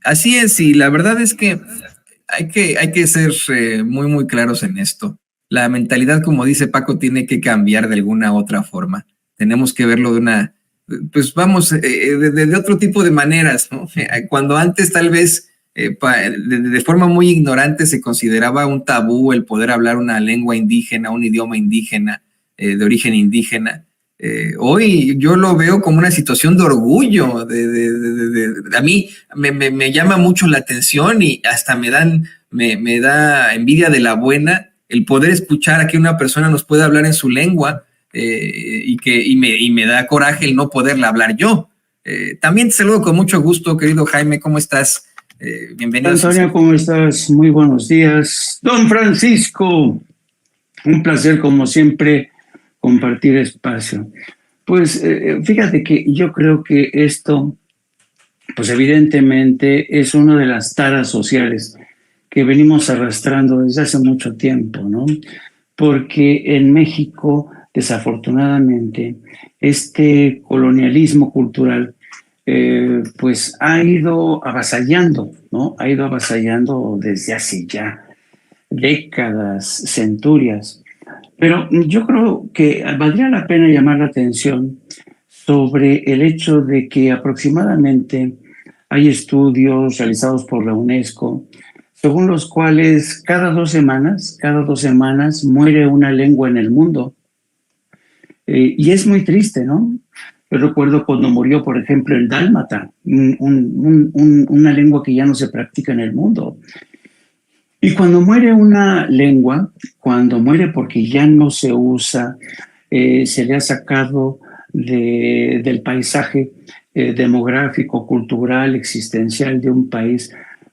Así es, y la verdad es que hay que ser muy, muy claros en esto. La mentalidad, como dice Paco, tiene que cambiar de alguna otra forma. Tenemos que verlo de una, pues vamos, de otro tipo de maneras, ¿no? Cuando antes tal vez de forma muy ignorante se consideraba un tabú el poder hablar una lengua indígena, un idioma indígena, de origen indígena. Hoy yo lo veo como una situación de orgullo. A mí me llama mucho la atención y hasta me da envidia de la buena el poder escuchar a que una persona nos pueda hablar en su lengua, y me da coraje el no poderla hablar yo. También te saludo con mucho gusto, querido Jaime, ¿cómo estás? Bienvenido. Antonio, ¿cómo estás? Muy buenos días. Don Francisco, un placer como siempre compartir espacio. Pues fíjate que yo creo que esto, pues evidentemente es una de las taras sociales que venimos arrastrando desde hace mucho tiempo, ¿no? Porque en México, desafortunadamente, este colonialismo cultural pues ha ido avasallando, ¿no? Ha ido avasallando desde hace ya décadas, centurias. Pero yo creo que valdría la pena llamar la atención sobre el hecho de que aproximadamente hay estudios realizados por la UNESCO, según los cuales cada dos semanas muere una lengua en el mundo. Y es muy triste, ¿no? Yo recuerdo cuando murió, por ejemplo, el dálmata, una lengua que ya no se practica en el mundo. Y cuando muere una lengua, cuando muere porque ya no se usa, se le ha sacado del paisaje demográfico, cultural, existencial de un país,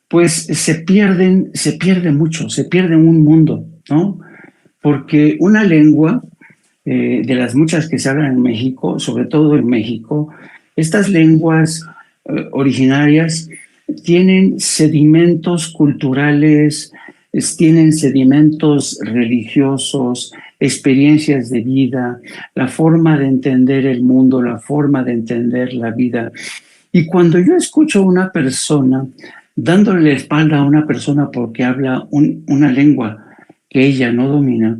pues se pierde mucho, se pierde un mundo, ¿no? Porque una lengua de las muchas que se hablan en México, sobre todo en México, estas lenguas originarias tienen sedimentos culturales, tienen sedimentos religiosos, experiencias de vida, la forma de entender el mundo, la forma de entender la vida. Y cuando yo escucho a una persona dándole la espalda a una persona porque habla una lengua que ella no domina,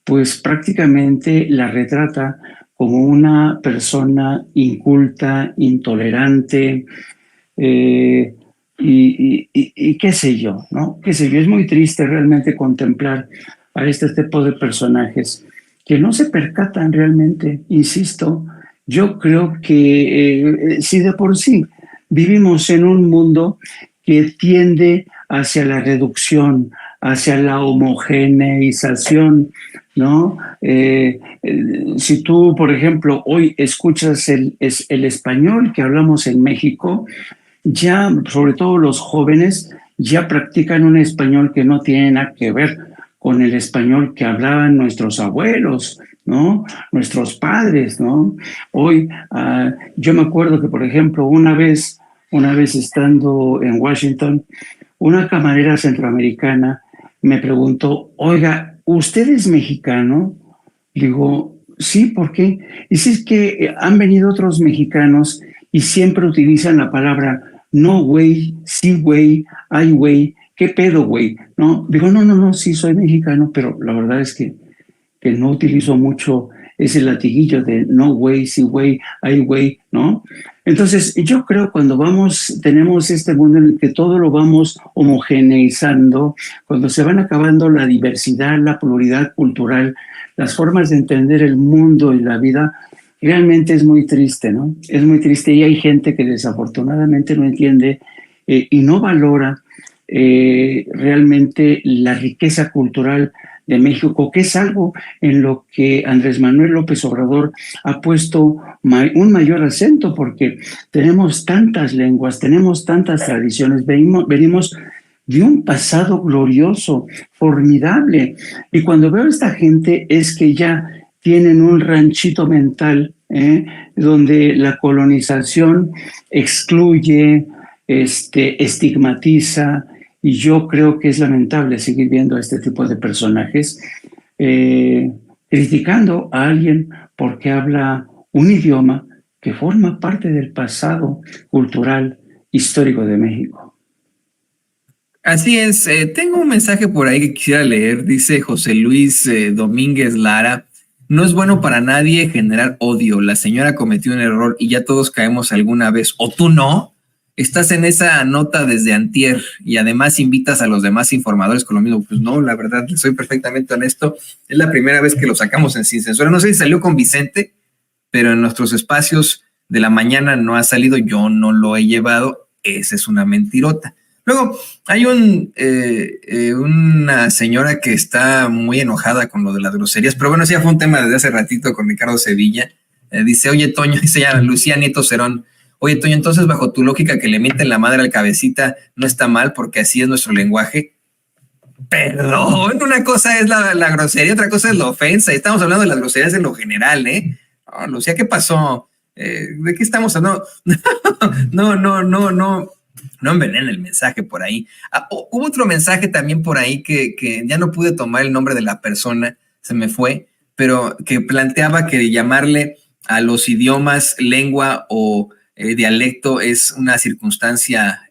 pues prácticamente la retrata como una persona inculta, intolerante, y qué sé yo, ¿no? Qué sé yo, es muy triste realmente contemplar a este tipo de personajes que no se percatan realmente, insisto, yo creo que si de por sí vivimos en un mundo que tiende hacia la reducción, hacia la homogeneización, ¿no? Si tú, por ejemplo, hoy escuchas el español que hablamos en México, ya, sobre todo los jóvenes, ya practican un español que no tiene nada que ver con el español que hablaban nuestros abuelos, ¿no? Nuestros padres, ¿no? Hoy, yo me acuerdo que, por ejemplo, una vez estando en Washington, una camarera centroamericana me preguntó, oiga, ¿usted es mexicano? Digo, sí, ¿por qué? Dice, es que han venido otros mexicanos y siempre utilizan la palabra no, güey, sí, güey, ay, güey, ¿qué pedo, güey? ¿No? Digo, no, sí, soy mexicano, pero la verdad es que no utilizo mucho ese latiguillo de no, güey, sí, güey, ay, güey, ¿no? Entonces, yo creo cuando tenemos este mundo en el que todo lo vamos homogeneizando, cuando se van acabando la diversidad, la pluralidad cultural, las formas de entender el mundo y la vida, realmente es muy triste, ¿no? Es muy triste y hay gente que desafortunadamente no entiende y no valora realmente la riqueza cultural de México, que es algo en lo que Andrés Manuel López Obrador ha puesto un mayor acento, porque tenemos tantas lenguas, tenemos tantas tradiciones, venimos de un pasado glorioso, formidable, y cuando veo a esta gente es que ya tienen un ranchito mental, donde la colonización excluye, estigmatiza, y yo creo que es lamentable seguir viendo a este tipo de personajes criticando a alguien porque habla un idioma que forma parte del pasado cultural histórico de México. Así es, tengo un mensaje por ahí que quisiera leer, dice José Luis Domínguez Lara, no es bueno para nadie generar odio, la señora cometió un error y ya todos caemos alguna vez, o tú no, estás en esa nota desde antier y además invitas a los demás informadores con lo mismo, pues no, la verdad, soy perfectamente honesto, es la primera vez que lo sacamos en Sin Censura, no sé si salió con Vicente, pero en nuestros espacios de la mañana no ha salido, yo no lo he llevado, esa es una mentirota. Luego, hay una señora que está muy enojada con lo de las groserías, pero bueno, sí, ya fue un tema desde hace ratito con Ricardo Sevilla. Dice, oye, Toño, dice ya Lucía Nieto Cerón, oye, Toño, entonces bajo tu lógica que le mienten la madre al cabecita no está mal porque así es nuestro lenguaje. Perdón, una cosa es la grosería, otra cosa es la ofensa. Estamos hablando de las groserías en lo general, ¿eh? Oh, Lucía, ¿qué pasó? ¿De qué estamos hablando? No envenenen el mensaje por ahí. Hubo otro mensaje también por ahí que ya no pude tomar el nombre de la persona, se me fue, pero que planteaba que llamarle a los idiomas lengua o dialecto es una circunstancia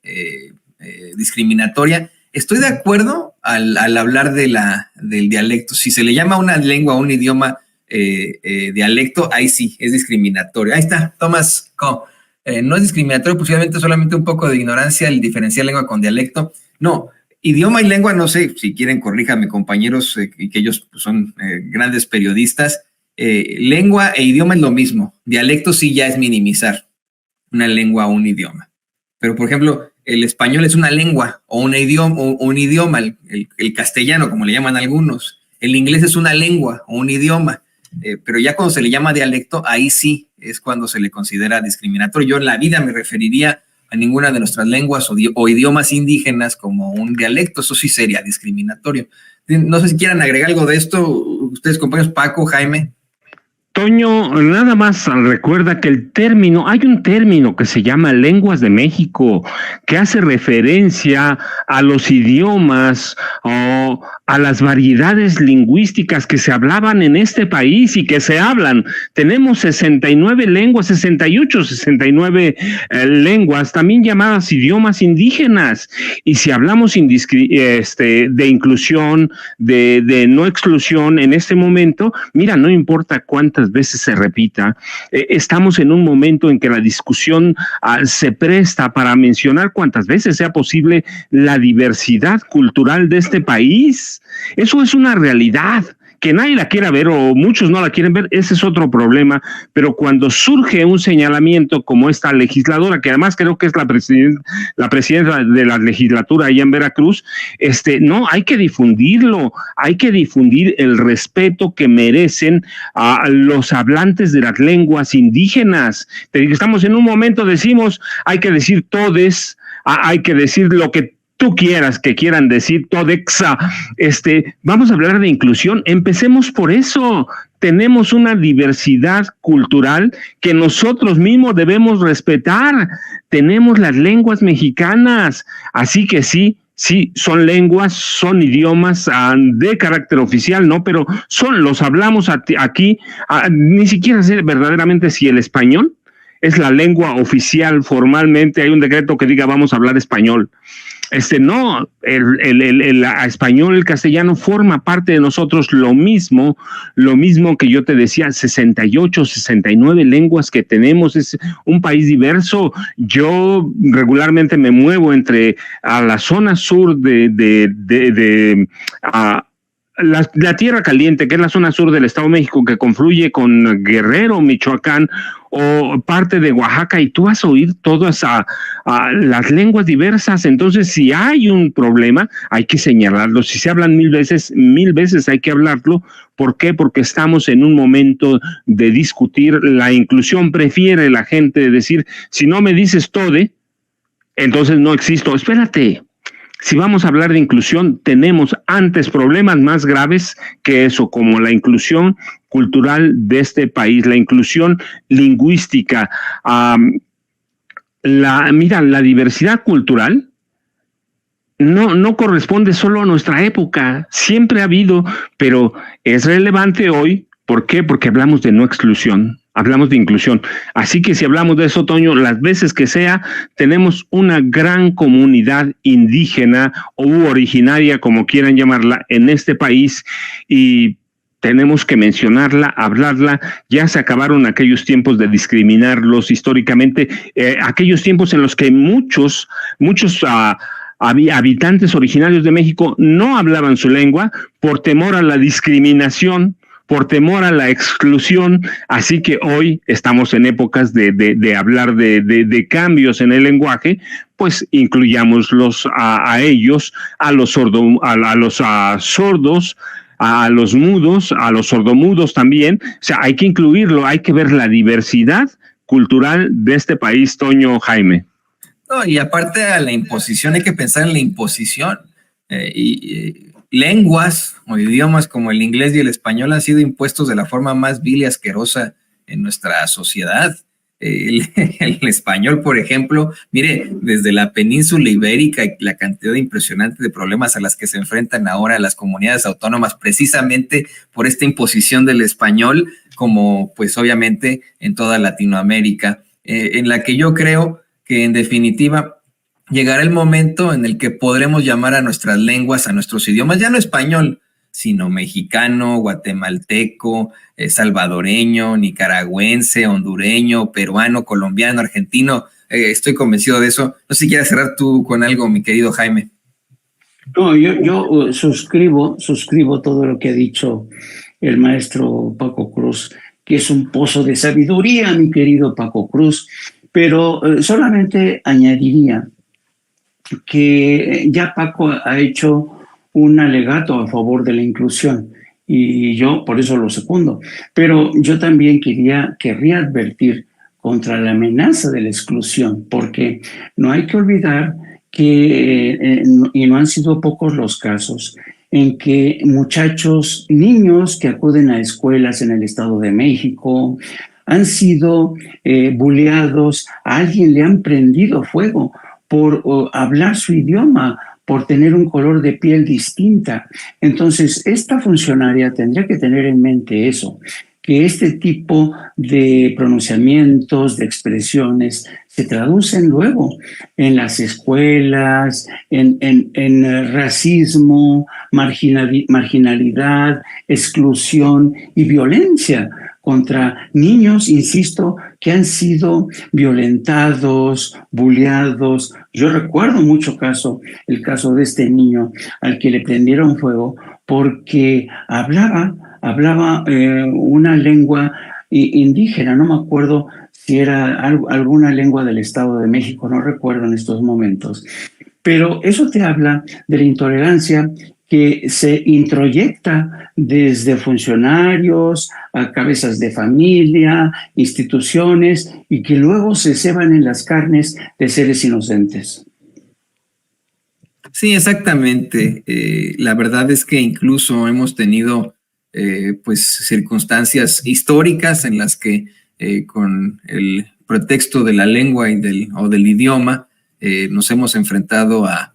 discriminatoria. Estoy de acuerdo al hablar del dialecto. Si se le llama a una lengua o un idioma dialecto, ahí sí, es discriminatorio. Ahí está, Tomás Co. No es discriminatorio, posiblemente solamente un poco de ignorancia el diferenciar lengua con dialecto. No, idioma y lengua, no sé, si quieren corríjame compañeros, que ellos pues, son grandes periodistas. Lengua e idioma es lo mismo. Dialecto sí ya es minimizar una lengua o un idioma. Pero, por ejemplo, el español es una lengua o un idioma, el castellano, como le llaman algunos. El inglés es una lengua o un idioma. Pero ya cuando se le llama dialecto, ahí sí es cuando se le considera discriminatorio. Yo en la vida me referiría a ninguna de nuestras lenguas o idiomas indígenas como un dialecto, eso sí sería discriminatorio. No sé si quieran agregar algo de esto, ustedes compañeros, Paco, Jaime. Toño, nada más recuerda que hay un término que se llama lenguas de México, que hace referencia a los idiomas o a las variedades lingüísticas que se hablaban en este país y que se hablan. Tenemos 69 lenguas, 68, 69 lenguas, también llamadas idiomas indígenas. Y si hablamos de inclusión, de no exclusión en este momento, mira, no importa cuántas veces se repita, estamos en un momento en que la discusión se presta para mencionar cuantas veces sea posible la diversidad cultural de este país. Eso es una realidad. Que nadie la quiera ver o muchos no la quieren ver, ese es otro problema, pero cuando surge un señalamiento como esta legisladora, que además creo que es la presidenta de la legislatura allá en Veracruz, no, hay que difundirlo, hay que difundir el respeto que merecen a los hablantes de las lenguas indígenas. Estamos en un momento, decimos, hay que decir todes, hay que decir lo que tú quieras que quieran decir todexa, vamos a hablar de inclusión, empecemos por eso. Tenemos una diversidad cultural que nosotros mismos debemos respetar. Tenemos las lenguas mexicanas, así que sí, son lenguas, son idiomas de carácter oficial, ¿no? Pero los hablamos aquí, ni siquiera sé verdaderamente si el español es la lengua oficial formalmente. Hay un decreto que diga vamos a hablar español. No, el español, el castellano forma parte de nosotros lo mismo que yo te decía, 68, 69 lenguas que tenemos, es un país diverso. Yo regularmente me muevo entre a la zona sur la Tierra Caliente, que es la zona sur del Estado de México, que confluye con Guerrero, Michoacán, o parte de Oaxaca, y tú vas a oír todas las lenguas diversas. Entonces, si hay un problema, hay que señalarlo. Si se hablan mil veces hay que hablarlo. ¿Por qué? Porque estamos en un momento de discutir la inclusión. Prefiere la gente decir, si no me dices tode, entonces no existo. Espérate. Si vamos a hablar de inclusión, tenemos antes problemas más graves que eso, como la inclusión cultural de este país, la inclusión lingüística. La diversidad cultural no corresponde solo a nuestra época, siempre ha habido, pero es relevante hoy. ¿Por qué? Porque hablamos de no exclusión. Hablamos de inclusión. Así que si hablamos de eso, Toño, las veces que sea, tenemos una gran comunidad indígena u originaria, como quieran llamarla, en este país, y tenemos que mencionarla, hablarla. Ya se acabaron aquellos tiempos de discriminarlos históricamente, aquellos tiempos en los que muchos habitantes originarios de México no hablaban su lengua por temor a la discriminación, por temor a la exclusión. Así que hoy estamos en épocas de hablar de cambios en el lenguaje, pues incluyámoslos a ellos, a los sordos, a los mudos, a los sordomudos también. O sea, hay que incluirlo, hay que ver la diversidad cultural de este país, Toño, Jaime. No, y aparte a la imposición, hay que pensar en la imposición. Lenguas o idiomas como el inglés y el español han sido impuestos de la forma más vil y asquerosa en nuestra sociedad. El español, por ejemplo, mire, desde la península ibérica y la cantidad impresionante de problemas a las que se enfrentan ahora las comunidades autónomas precisamente por esta imposición del español, como pues obviamente en toda Latinoamérica, en la que yo creo que en definitiva llegará el momento en el que podremos llamar a nuestras lenguas, a nuestros idiomas, ya no español, sino mexicano, guatemalteco, salvadoreño, nicaragüense, hondureño, peruano, colombiano, argentino. Estoy convencido de eso. No sé si quieres cerrar tú con algo, mi querido Jaime. No, yo suscribo todo lo que ha dicho el maestro Paco Cruz, que es un pozo de sabiduría, mi querido Paco Cruz, pero solamente añadiría que ya Paco ha hecho un alegato a favor de la inclusión y yo por eso lo secundo, pero yo también querría advertir contra la amenaza de la exclusión, porque no hay que olvidar que, y no han sido pocos los casos, en que niños que acuden a escuelas en el Estado de México han sido buleados, a alguien le han prendido fuego por hablar su idioma, por tener un color de piel distinta. Entonces, esta funcionaria tendría que tener en mente eso, que este tipo de pronunciamientos, de expresiones, se traducen luego en las escuelas, en racismo, marginalidad, exclusión y violencia contra niños, insisto, que han sido violentados, buleados. Yo recuerdo el caso de este niño al que le prendieron fuego porque hablaba una lengua indígena, no me acuerdo si era alguna lengua del Estado de México, no recuerdo en estos momentos. Pero eso te habla de la intolerancia que se introyecta desde funcionarios a cabezas de familia, instituciones, y que luego se ceban en las carnes de seres inocentes. Sí, exactamente. La verdad es que incluso hemos tenido pues circunstancias históricas en las que con el pretexto de la lengua o del idioma nos hemos enfrentado a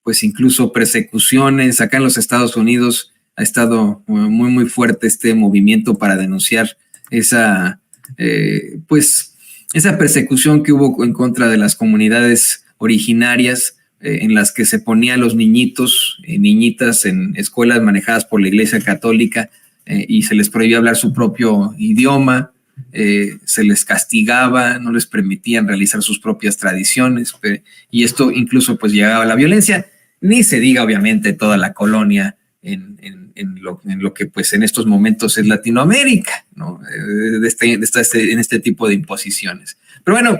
pues incluso persecuciones. Acá en los Estados Unidos ha estado muy, muy fuerte este movimiento para denunciar esa persecución que hubo en contra de las comunidades originarias, en las que se ponía a los niñitos y niñitas en escuelas manejadas por la Iglesia Católica y se les prohibía hablar su propio idioma, se les castigaba, no les permitían realizar sus propias tradiciones, y esto incluso pues llegaba a la violencia. Ni se diga obviamente toda la colonia en lo que pues en estos momentos es Latinoamérica, ¿no? En este tipo de imposiciones. Pero bueno,